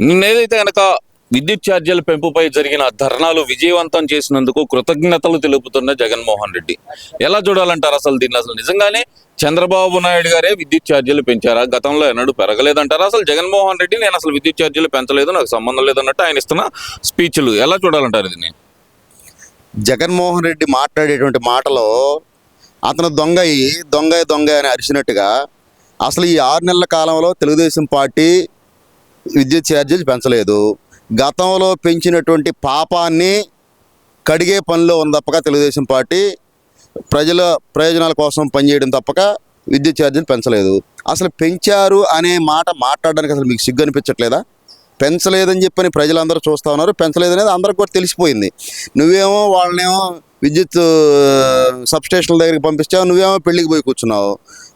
నిన్నేదైతే గనక విద్యుత్ ఛార్జీల పెంపుపై జరిగిన ధర్నాలు విజయవంతం చేసినందుకు కృతజ్ఞతలు తెలుపుతున్న జగన్మోహన్ రెడ్డి ఎలా చూడాలంటారు అసలు దీన్ని? అసలు నిజంగానే చంద్రబాబు నాయుడు గారే విద్యుత్ ఛార్జీలు పెంచారా? గతంలో ఎన్నడూ పెరగలేదంటారా? అసలు జగన్మోహన్ రెడ్డి నేను అసలు విద్యుత్ ఛార్జీలు పెంచలేదు, నాకు సంబంధం లేదన్నట్టు ఆయన ఇస్తున్న స్పీచ్లు ఎలా చూడాలంటారు దీన్ని? జగన్మోహన్ రెడ్డి మాట్లాడేటువంటి మాటలో అతను దొంగ అని అరిచినట్టుగా అసలు ఈ 6 నెలల కాలంలో తెలుగుదేశం పార్టీ విద్యుత్ ఛార్జీలు పెంచలేదు. గతంలో పెంచినటువంటి పాపాన్ని కడిగే పనిలో ఉంది తప్పక తెలుగుదేశం పార్టీ ప్రజల ప్రయోజనాల కోసం పనిచేయడం తప్పక విద్యుత్ ఛార్జీలు పెంచలేదు. అసలు పెంచారు అనే మాట మాట్లాడడానికి అసలు మీకు సిగ్గు అనిపించట్లేదా? పెంచలేదని చెప్పని ప్రజలందరూ చూస్తూ ఉన్నారు. పెంచలేదనేది అందరికి కూడా తెలిసిపోయింది. నువ్వేమో వాళ్ళనేమో విద్యుత్ సబ్స్టేషన్ల దగ్గరికి పంపించావు, నువ్వేమో పెళ్ళికి పోయి కూర్చున్నావు.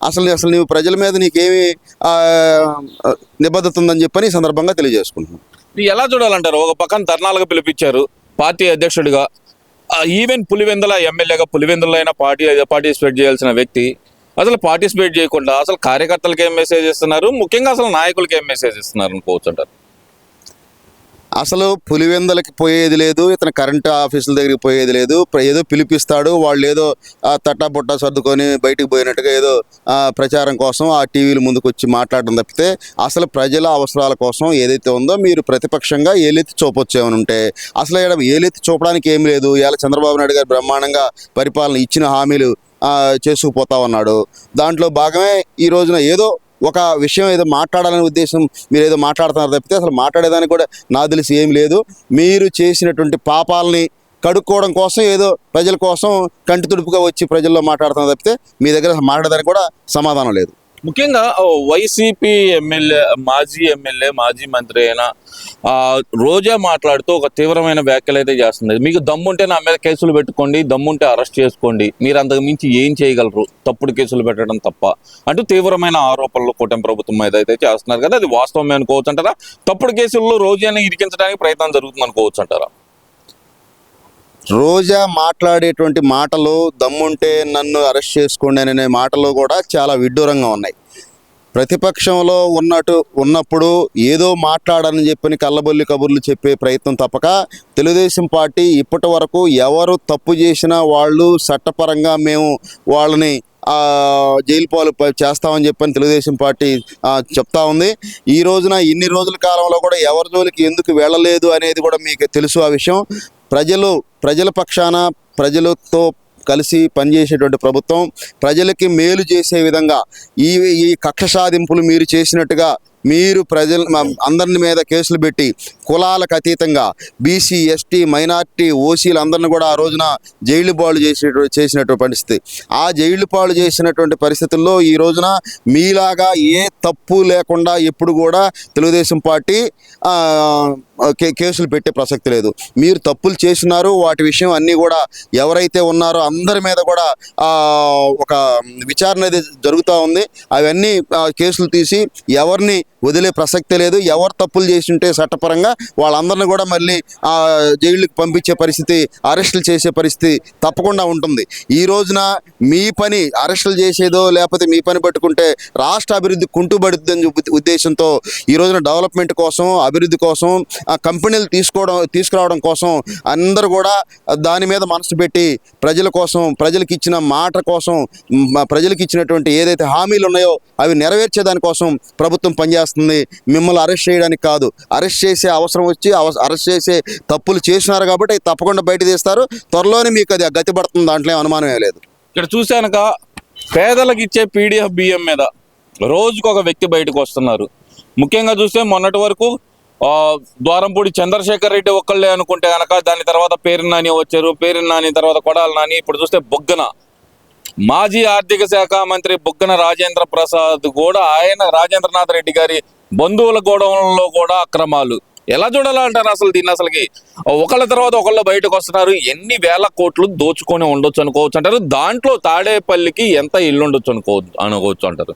అసలు నువ్వు ప్రజల మీద నీకేమి నిబద్ధత ఉందని చెప్పని ఈ సందర్భంగా తెలియజేసుకుంటున్నాను. ఎలా చూడాలంటారు? ఒక పక్కన ధర్నాలకు పిలిపించారు పార్టీ అధ్యక్షుడిగా, ఈవెన్ పులివెందుల ఎమ్మెల్యేగా పులివెందులో అయినా పార్టిసిపేట్ చేయాల్సిన వ్యక్తి అసలు పార్టిసిపేట్ చేయకుండా అసలు కార్యకర్తలకు ఏం మెసేజ్ ఇస్తున్నారు, ముఖ్యంగా అసలు నాయకులకి ఏం మెసేజ్ ఇస్తున్నారు అనుకోవచ్చు అంటారు? అసలు పులివెందులకి పోయేది లేదు, ఇతను కరెంటు ఆఫీసుల దగ్గరికి పోయేది లేదు. ఏదో పిలిపిస్తాడు, వాళ్ళు ఏదో తట్టాబుట్టా సర్దుకొని బయటికి పోయినట్టుగా ఏదో ప్రచారం కోసం ఆ టీవీల ముందుకు వచ్చి మాట్లాడడం తప్పితే అసలు ప్రజల అవసరాల కోసం ఏదైతే ఉందో మీరు ప్రతిపక్షంగా ఏలెత్తి చూపొచ్చేమని ఉంటే అసలు ఇక్కడ ఏలెత్తి చూపడానికి ఏం లేదు. ఇవాళ చంద్రబాబు నాయుడు గారు బ్రహ్మాండంగా పరిపాలన ఇచ్చిన హామీలు చేసుకుపోతా ఉన్నాడు. దాంట్లో భాగమే ఈ రోజున ఏదో ఒక విషయం ఏదో మాట్లాడాలనే ఉద్దేశం మీరు ఏదో మాట్లాడుతున్నారు తప్పితే అసలు మాట్లాడేదానికి కూడా నాకు తెలిసి ఏం లేదు. మీరు చేసినటువంటి పాపాలని కడుక్కోవడం కోసం ఏదో ప్రజల కోసం కంటి తుడుపుగా వచ్చి ప్రజల్లో మాట్లాడుతున్నారు తప్పితే మీ దగ్గర మాట్లాడేదానికి కూడా సమాధానం లేదు. ముఖ్యంగా వైసీపీ ఎమ్మెల్యే మాజీ మంత్రి అయిన రోజా మాట్లాడుతూ ఒక తీవ్రమైన వ్యాఖ్యలు అయితే చేస్తుంది. మీకు దమ్ముంటే నా మీద కేసులు పెట్టుకోండి, దమ్ముంటే అరెస్ట్ చేసుకోండి, మీరు అంతకు మించి ఏం చేయగలరు, తప్పుడు కేసులు పెట్టడం తప్ప అంటూ తీవ్రమైన ఆరోపణలు కూటమి ప్రభుత్వం మీద అయితే చేస్తున్నారు కదా. అది వాస్తవమే అనుకోవచ్చు అంటారా? తప్పుడు కేసుల్లో రోజాని ఇరికించడానికి ప్రయత్నం జరుగుతుంది అనుకోవచ్చు అంటారా? రోజా మాట్లాడేటువంటి మాటలు దమ్ముంటే నన్ను అరెస్ట్ చేసుకోండి అనే మాటలు కూడా చాలా విడ్డూరంగా ఉన్నాయి. ప్రతిపక్షంలో ఉన్నప్పుడు ఏదో మాట్లాడని చెప్పని కళ్ళబొల్లి కబుర్లు చెప్పే ప్రయత్నం తప్పక తెలుగుదేశం పార్టీ ఇప్పటి వరకు ఎవరు తప్పు చేసినా వాళ్ళు చట్టపరంగా మేము వాళ్ళని జైలు పాలు చేస్తామని చెప్పని తెలుగుదేశం పార్టీ చెప్తా ఉంది. ఈ రోజున ఇన్ని రోజుల కాలంలో కూడా ఎవరి జోలికి ఎందుకు వెళ్ళలేదు అనేది కూడా మీకు తెలుసు. ఆ విషయం ప్రజల పక్షాన ప్రజలతో కలిసి పనిచేసేటువంటి ప్రభుత్వం ప్రజలకి మేలు చేసే విధంగా ఈ కక్ష సాధింపులు మీరు చేసినట్టుగా మీరు అందరిని మీద కేసులు పెట్టి కులాలకు అతీతంగా బీసీ, ఎస్టీ, మైనార్టీ, ఓసీలు అందరిని కూడా ఆ రోజున జైలు పాలు చేసినటువంటి పరిస్థితి. ఆ జైలు పాలు చేసినటువంటి పరిస్థితుల్లో ఈ రోజున మీలాగా ఏ తప్పు లేకుండా ఎప్పుడు కూడా తెలుగుదేశం పార్టీ కేసులు పెట్టే ప్రసక్తి లేదు. మీరు తప్పులు చేసినారు, వాటి విషయం అన్నీ కూడా ఎవరైతే ఉన్నారో అందరి మీద కూడా ఒక విచారణ అనేది జరుగుతూ ఉంది. అవన్నీ కేసులు తీసి ఎవరిని వదిలే ప్రసక్తే లేదు. ఎవరు తప్పులు చేసి ఉంటే చట్టపరంగా వాళ్ళందరినీ కూడా మళ్ళీ జైళ్ళకి పంపించే పరిస్థితి, అరెస్టులు చేసే పరిస్థితి తప్పకుండా ఉంటుంది. ఈ రోజున మీ పని అరెస్టులు చేసేదో లేకపోతే మీ పని పట్టుకుంటే రాష్ట్ర అభివృద్ధి కుంటుబడుతుందని ఉద్దేశంతో ఈ రోజున డెవలప్మెంట్ కోసం, అభివృద్ధి కోసం, కంపెనీలు తీసుకురావడం కోసం అందరూ కూడా దాని మీద మనసు పెట్టి ప్రజల కోసం, ప్రజలకు ఇచ్చిన మాట కోసం, ప్రజలకు ఇచ్చినటువంటి ఏదైతే హామీలు ఉన్నాయో అవి నెరవేర్చే దానికోసం ప్రభుత్వం పనిచేస్తుంది. మిమ్మల్ని అరెస్ట్ చేయడానికి కాదు. అరెస్ట్ చేసే అవసరం వచ్చి అరెస్ట్ చేసే తప్పులు చేసినారు కాబట్టి తప్పకుండా బయట తీస్తారు. త్వరలోనే మీకు అది గతి పడుతుంది, దాంట్లో అనుమానమే లేదు. ఇక్కడ చూశానుక పేదలకు ఇచ్చే PDF బియ్యం మీద రోజుకు ఒక వ్యక్తి బయటకు వస్తున్నారు. ముఖ్యంగా చూస్తే మొన్నటి వరకు ద్వారంపూడి చంద్రశేఖర్ రెడ్డి ఒక్కళ్ళే అనుకుంటే కనుక దాని తర్వాత పేరు నాని వచ్చారు, పేరు నాని తర్వాత కొడాలి నాని, ఇప్పుడు చూస్తే బుగ్గన మాజీ ఆర్థిక శాఖ మంత్రి బుగ్గన రాజేంద్ర ప్రసాద్ కూడా ఆయన రాజేంద్రనాథ్ రెడ్డి గారి బంధువుల గోడౌన్లో కూడా అక్రమాలు. ఎలా చూడాలంటారు అసలు దీన్ని? అసలుకి ఒకళ్ళ తర్వాత ఒకళ్ళు బయటకు వస్తున్నారు. ఎన్ని వేల కోట్లు దోచుకొని ఉండొచ్చు అనుకోవచ్చు అంటారు? దాంట్లో తాడేపల్లికి ఎంత ఇల్లు ఉండొచ్చు అనుకోవచ్చు అంటారు?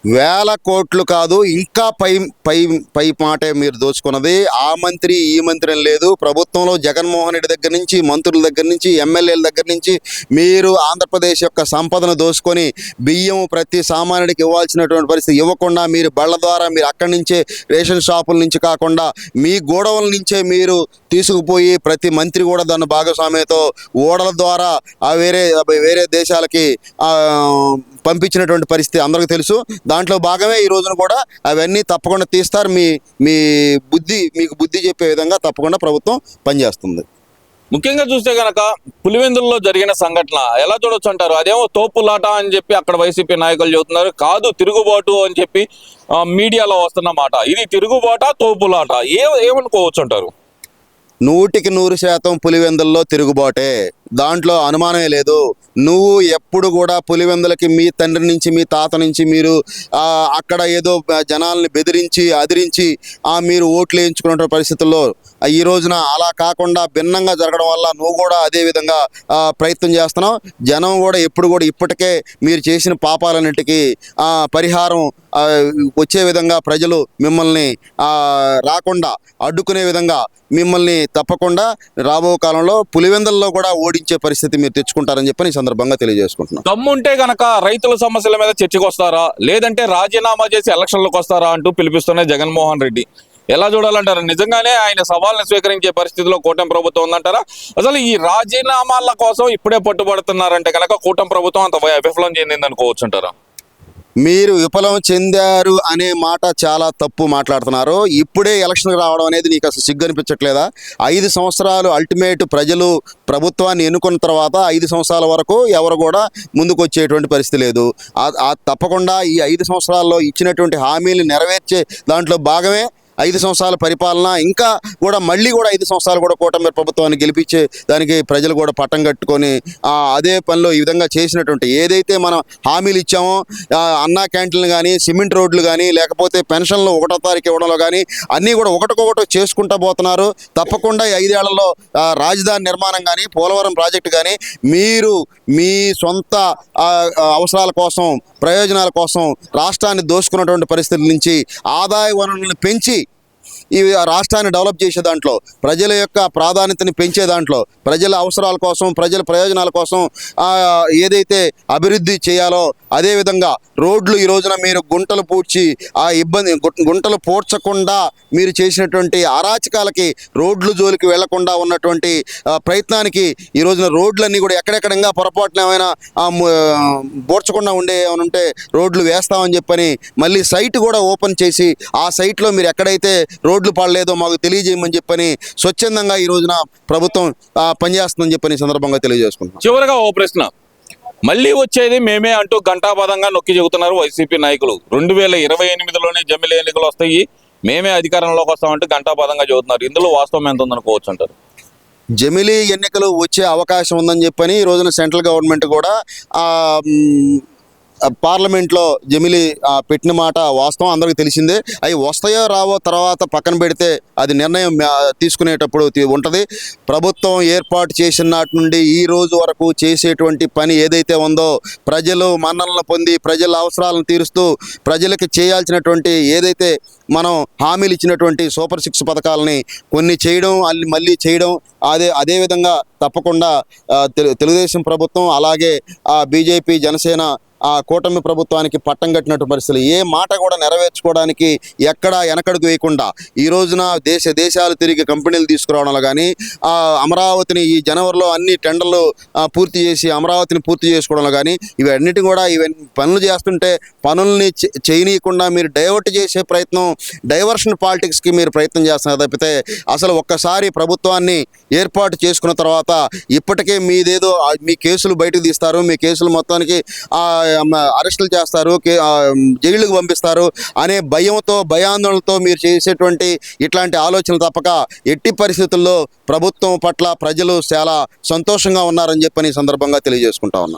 వేల కోట్లు కాదు, ఇంకా పై పై పై మాటే మీరు దోచుకున్నది. ఆ మంత్రి ఈ మంత్రి అని లేదు. ప్రభుత్వంలో జగన్మోహన్ రెడ్డి దగ్గర నుంచి, మంత్రుల దగ్గర నుంచి, ఎమ్మెల్యేల దగ్గర నుంచి మీరు ఆంధ్రప్రదేశ్ యొక్క సంపదను దోచుకొని బియ్యం ప్రతి సామాన్యుడికి ఇవ్వాల్సినటువంటి పరిస్థితి ఇవ్వకుండా, మీరు బళ్ళ ద్వారా మీరు అక్కడి నుంచే రేషన్ షాపుల నుంచి కాకుండా మీ గోడౌన్ల నుంచే మీరు తీసుకుపోయి ప్రతి మంత్రి కూడా దాన్ని భాగస్వామ్యంతో ఓడల ద్వారా వేరే దేశాలకి పంపించినటువంటి పరిస్థితి అందరికీ తెలుసు. దాంట్లో భాగమే ఈ రోజున కూడా అవన్నీ తప్పకుండా తీస్తారు. మీకు బుద్ధి చెప్పే విధంగా తప్పకుండా ప్రభుత్వం పనిచేస్తుంది. ముఖ్యంగా చూస్తే గనక పులివెందుల్లో జరిగిన సంఘటన ఎలా చూడొచ్చు అంటారు? అదేమో తోపులాట అని చెప్పి అక్కడ వైసీపీ నాయకులు చెబుతున్నారు, కాదు తిరుగుబాటు అని చెప్పి మీడియాలో వస్తున్న మాట. ఇది తిరుగుబాట తోపులాట ఏమనుకోవచ్చు అంటారు? 100% పులివెందుల్లో తిరుగుబాటే, దాంట్లో అనుమానమే లేదు. నువ్వు ఎప్పుడు కూడా పులివెందులకి మీ తండ్రి నుంచి మీ తాత నుంచి మీరు అక్కడ ఏదో జనాల్ని బెదిరించి అదిరించి మీరు ఓట్లు వేయించుకునే పరిస్థితుల్లో ఈ రోజున అలా కాకుండా భిన్నంగా జరగడం వల్ల నువ్వు కూడా అదే విధంగా ప్రయత్నం చేస్తున్నావు. జనం కూడా ఎప్పుడు కూడా ఇప్పటికే మీరు చేసిన పాపాలన్నిటికీ పరిహారం వచ్చే విధంగా ప్రజలు మిమ్మల్ని రాకుండా అడ్డుకునే విధంగా మిమ్మల్ని తప్పకుండా రాబో కాలంలో పులివెందుల్లో కూడా ఓడించే పరిస్థితి మీరు తెచ్చుకుంటారని చెప్పి ఈ సందర్భంగా తెలియజేసుకుంటున్నాను. దమ్ముంటే గనక రైతుల సమస్యల మీద చర్చకు వస్తారా, లేదంటే రాజీనామా చేసి ఎలక్షన్లకు వస్తారా అంటూ పిలిపిస్తున్న జగన్మోహన్ రెడ్డి ఎలా చూడాలంటారా? నిజంగానే ఆయన సవాల్ని స్వీకరించే పరిస్థితిలో కూటమి ప్రభుత్వం ఉందంటారా? అసలు ఈ రాజీనామాల కోసం ఇప్పుడే పట్టుబడుతున్నారంటే కనుక కూటమి ప్రభుత్వం అంత విఫలం చెందింది అనుకోవచ్చు అంటారా? మీరు విఫలం చెందారు అనే మాట చాలా తప్పు మాట్లాడుతున్నారు. ఇప్పుడే ఎలక్షన్కి రావడం అనేది నీకు అసలు సిగ్గు అనిపించట్లేదా? 5 సంవత్సరాలు అల్టిమేట్ ప్రజలు ప్రభుత్వాన్ని ఎన్నుకున్న తర్వాత 5 సంవత్సరాల వరకు ఎవరు కూడా ముందుకు వచ్చేటువంటి పరిస్థితి లేదు. తప్పకుండా ఈ 5 సంవత్సరాల్లో ఇచ్చినటువంటి హామీలు నెరవేర్చే దాంట్లో భాగమే 5 సంవత్సరాల పరిపాలన. ఇంకా కూడా మళ్ళీ కూడా 5 సంవత్సరాలు కూడా కూటమి ప్రభుత్వాన్ని గెలిపించే దానికి ప్రజలు కూడా పట్టం కట్టుకొని అదే పనిలో ఈ విధంగా చేసినటువంటి ఏదైతే మనం హామీలు ఇచ్చామో, అన్నా క్యాంటీన్లు కానీ, సిమెంట్ రోడ్లు కానీ, లేకపోతే పెన్షన్లు 1వ తారీఖు ఇవ్వడంలో కానీ అన్నీ కూడా ఒకటికొకటి చేసుకుంటూ పోతున్నారు. తప్పకుండా ఈ 5 ఏళ్లలో రాజధాని నిర్మాణం కానీ, పోలవరం ప్రాజెక్టు కానీ మీరు మీ సొంత అవసరాల కోసం, ప్రయోజనాల కోసం రాష్ట్రాన్ని దోచుకున్నటువంటి పరిస్థితుల నుంచి ఆదాయ వనరులను పెంచి ఈ రాష్ట్రాన్ని డెవలప్ చేసే దాంట్లో, ప్రజల యొక్క ప్రాధాన్యతని పెంచే దాంట్లో, ప్రజల అవసరాల కోసం, ప్రజల ప్రయోజనాల కోసం ఏదైతే అభివృద్ధి చేయాలో అదేవిధంగా రోడ్లు ఈ రోజున మీరు గుంటలు పూడ్చి గుంటలు పూడ్చకుండా మీరు చేసినటువంటి అరాచకాలకి, రోడ్లు జోలికి వెళ్లకుండా ఉన్నటువంటి ప్రయత్నానికి ఈ రోజున రోడ్లన్నీ కూడా ఎక్కడెక్కడంగా పొరపాటున ఏమైనా పూడ్చకుండా ఏమైనా ఉంటే రోడ్లు వేస్తామని చెప్పని మళ్ళీ సైట్ కూడా ఓపెన్ చేసి ఆ సైట్లో మీరు ఎక్కడైతే రోడ్లు పడలేదో మాకు తెలియజేయమని చెప్పని స్వచ్ఛందంగా ఈ రోజున ప్రభుత్వం పనిచేస్తుందని చెప్పని సందర్భంగా తెలియజేసుకుంటున్నాం. చివరిగా ఓ ప్రశ్న, మళ్ళీ వచ్చేది మేమే అంటూ ఘంటాపథంగా నొక్కి చెబుతున్నారు వైసీపీ నాయకులు. 2028లోనే జమిలీ ఎన్నికలు వస్తాయి, మేమే అధికారంలోకి వస్తామంటూ ఘంటాపథంగా చెబుతున్నారు. ఇందులో వాస్తవం ఎంత ఉందనుకోవచ్చు అంటారు? జమిలీ ఎన్నికలు వచ్చే అవకాశం ఉందని చెప్పని ఈ రోజున సెంట్రల్ గవర్నమెంట్ కూడా పార్లమెంట్లో జమిలీ పెట్టిన మాట వాస్తవం అందరికీ తెలిసిందే. అవి వస్తాయో రావో తర్వాత పక్కన పెడితే అది నిర్ణయం తీసుకునేటప్పుడు ఉంటుంది. ప్రభుత్వం ఏర్పాటు చేసిన నాటి నుండి ఈ రోజు వరకు చేసేటువంటి పని ఏదైతే ఉందో, ప్రజలు మన్ననలు పొంది ప్రజల అవసరాలను తీరుస్తూ ప్రజలకి చేయాల్సినటువంటి ఏదైతే మనం హామీలు ఇచ్చినటువంటి సూపర్ 6 పథకాలని కొన్ని చేయడం, మళ్ళీ చేయడం, అదేవిధంగా తప్పకుండా తెలుగుదేశం ప్రభుత్వం అలాగే బీజేపీ, జనసేన కూటమి ప్రభుత్వానికి పట్టం కట్టినట్టు పరిస్థితులు ఏ మాట కూడా నెరవేర్చుకోవడానికి ఎక్కడా వెనకడుగు వేయకుండా ఈ రోజున దేశాలు తిరిగి కంపెనీలు తీసుకురావడంలో కానీ, అమరావతిని ఈ జనవరిలో అన్ని టెండర్లు పూర్తి చేసి అమరావతిని పూర్తి చేసుకోవడంలో కానీ ఇవన్నిటి కూడా పనులు చేస్తుంటే పనుల్ని చేయనీయకుండా మీరు డైవర్ట్ చేసే ప్రయత్నం, డైవర్షన్ పాలిటిక్స్కి మీరు ప్రయత్నం చేస్తున్నారు తప్పితే అసలు ఒక్కసారి ప్రభుత్వాన్ని ఏర్పాటు చేసుకున్న తర్వాత ఇప్పటికే మీదేదో మీ కేసులు బయటకు తీస్తారు, మీ కేసులు మొత్తానికి అరెస్టులు చేస్తారు, జైలుకు పంపిస్తారు అనే భయంతో, భయాందోళనతో మీరు చేసేటువంటి ఇట్లాంటి ఆలోచనలు తప్పక ఎట్టి పరిస్థితుల్లో ప్రభుత్వం పట్ల ప్రజలు చాలా సంతోషంగా ఉన్నారని చెప్పని సందర్భంగా తెలియజేసుకుంటా ఉన్నా.